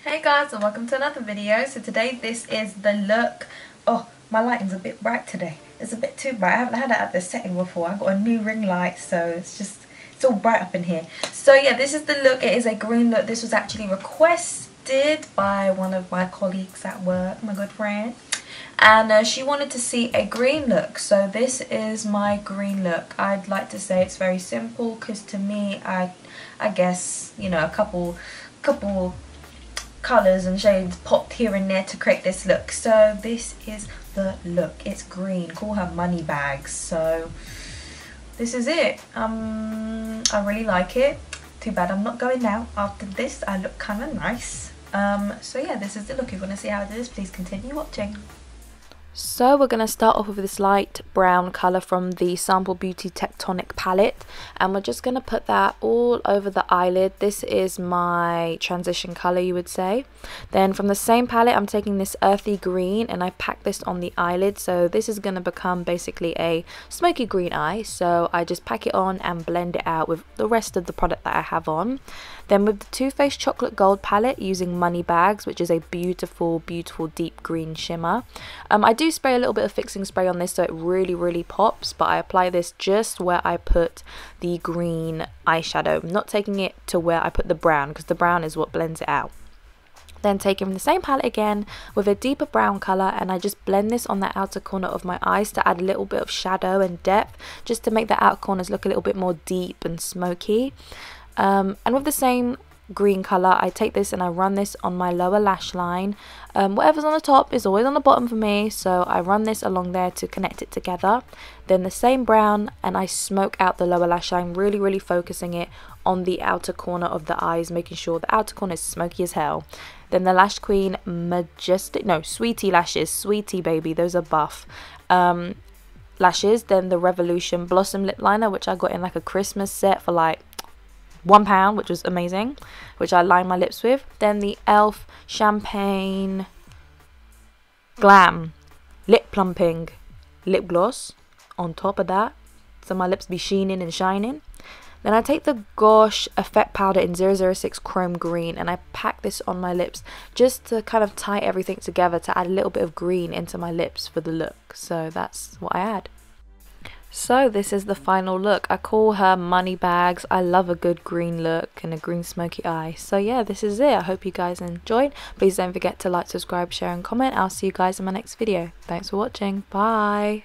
Hey guys, and welcome to another video. So today this is the look. Oh, my lighting's a bit bright today. It's a bit too bright. I haven't had it at this setting before. I've got a new ring light, so it's all bright up in here. So yeah, this is the look. It is a green look. This was actually requested by one of my colleagues at work, my good friend. And she wanted to see a green look, so this is my green look. I'd like to say it's very simple, because to me, I guess, you know, a couple colours and shades popped here and there to create this look. So this is the look. It's green. Call her money bags. So this is it. I really like it. Too bad I'm not going now. After this, I look kind of nice. So yeah, this is the look. If you want to see how it is, please continue watching. So we're going to start off with this light brown colour from the Sample Beauty Tectonic palette, and we're just going to put that all over the eyelid. This is my transition colour, you would say. Then from the same palette, I'm taking this earthy green and I pack this on the eyelid, so this is going to become basically a smoky green eye. So I just pack it on and blend it out with the rest of the product that I have on. Then with the Too Faced Chocolate Gold palette, using Money Bags, which is a beautiful deep green shimmer. I do spray a little bit of fixing spray on this so it really pops, but I apply this just where I put the green eyeshadow. I'm not taking it to where I put the brown, because the brown is what blends it out. Then taking the same palette again with a deeper brown colour, and I just blend this on the outer corner of my eyes to add a little bit of shadow and depth, just to make the outer corners look a little bit more deep and smoky. And with the same green colour, I take this and I run this on my lower lash line. Whatever's on the top is always on the bottom for me, so I run this along there to connect it together. Then the same brown, and I smoke out the lower lash line, really focusing it on the outer corner of the eyes, making sure the outer corner is smoky as hell. Then the Lash Queen Sweetie lashes, Sweetie baby, those are buff lashes. Then the Revolution Blossom lip liner, which I got in like a Christmas set for like £1, which was amazing, which I line my lips with. Then the e.l.f. Champagne Glam Lip Plumping lip gloss on top of that, so my lips be sheening and shining. Then I take the Gosh Effect Powder in 006 Chrome Green, and I pack this on my lips just to kind of tie everything together, to add a little bit of green into my lips for the look. So that's what I add. So this is the final look. I call her Money Bags. I love a good green look and a green smoky eye. So yeah, this is it. I hope you guys enjoyed. Please don't forget to like, subscribe, share and comment. I'll see you guys in my next video. Thanks for watching. Bye.